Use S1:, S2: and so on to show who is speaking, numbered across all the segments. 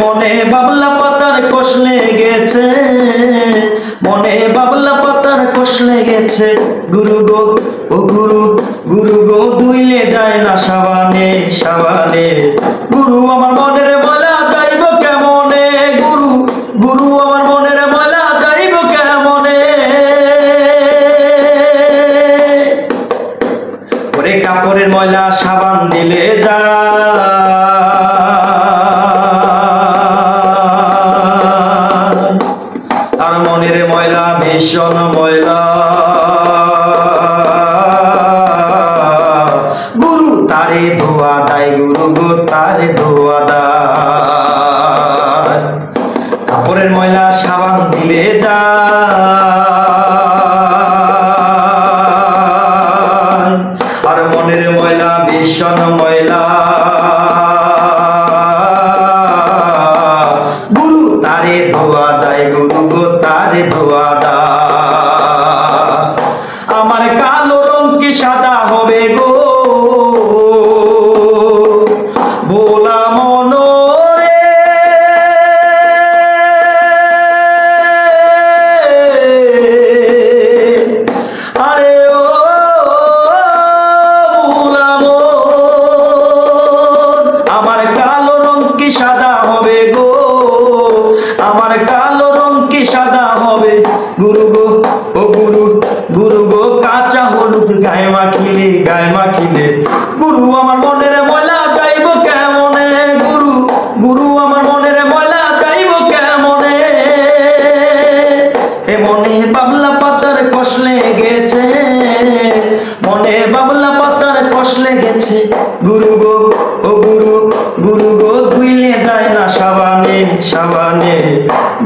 S1: মনে বাবলা পাতার কষ লেগেছে, মনে বাবলা পাতার কষ লেগেছে। গুরু গো ও গুরু, গুরু গো ধুইলে যায় না সাবানে সাবানে। গুরু আমার মনের ময়লা যাইব কেমনে, গুরু গুরু আমার মনের ময়লা যাইব কেমনে। ওরে কাপড়ের ময়লা সাবান দিলে যায়, আর মনের ময়লা ভীষণ ময়লা। গুরু তারে ধোয়া দেয়, গুরু গো তারে ধোয়া দেয়। কাপড়ের ময়লা সাবান দিলে যায়, আর মনের ময়লা ভীষণ ময়লা। গুরু তারে ধোয়া দেয়, গুরু গো তারে ধোয়া দেয়। আমার কালো রং কি সাদা হবে গো ভোলা মনরে। আরে ও ভোলা মন, আমার কালো রং কি সাদা হবে গো, আমার কালো রং কি সাদা হবে। গুরু গো ও গুরু, গুরু গো কাঁচা হলুদ গায়ে মাখিলে গায়ে মাখিলে। গুরু আমার মনের ময়লা যাইব কেমনে, গুরু গুরু আমার মনের ময়লা যাইব কেমনে। মনে বাবলা পাতার কষ লেগেছে, মনে বাবলা পাতার কষ লেগেছে। গুরু গো ও গুরু, গুরু গো ধুইলে যায় না সাবানে সাবানে।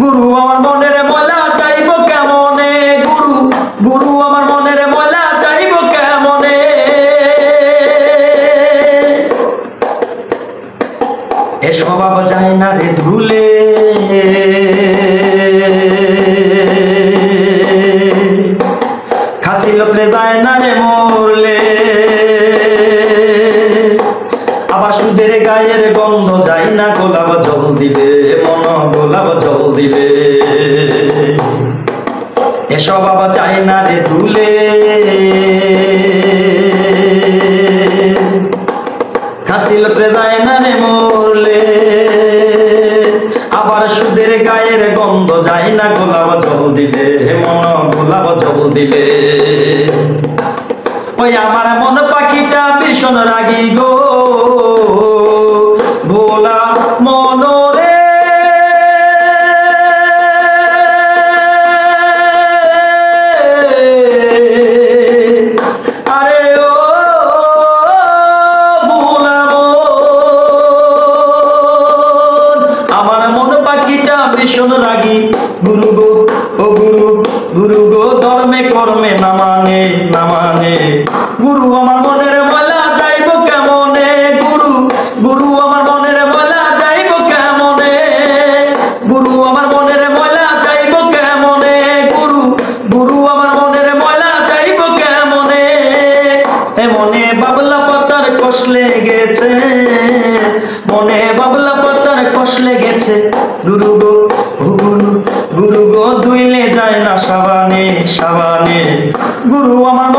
S1: গুরু আমার মনের ময়লা যাইব কেমনে, গুরু গুরু আমার মনের ময়লা যাইব কেমনে। এ স্বভাব যায় না রে ধুলে, খাসিলতে যায় না রে মরলে। আবার সুদের গায়ের গন্ধ যায় না গোলাপ জল দিলে, মন গোলাপ জল দিলে। এসব আবার যায় না রে ধুলে, খাসিলতে যায় না রে মরলে। আবার সুদের গায়ের গন্ধ যায় না গোলাপ জল দিলে, মন গোলাপ জল দিলে। ওই আমার মন পাখিটা ভীষণ রাগি গো ভোলা মনরে। আরে ও ভোলা মন, আমার মন পাখিটা ভীষণ রাগি। গুরু গো ও গুরু, গুরু গো ধর্মে কর্মে না মানে না মানে। গুরু আমার মনের ময়লা যাইব কেমনে, গুরু গুরু আমার মনের ময়লা যাইব কেমনে। গুরু আমার মনের ময়লা যাইব কেমনে, গুরু গুরু আমার মনের ময়লা যাইব কেমনে। মনে বাবলা পাতার কষ লেগেছে, মনে বাবলা পাতার কষ লেগেছে। গুরু গো ও গুরু, গুরু গো ধুইলে যায় না সাবানে সাবানে। গুরু আমার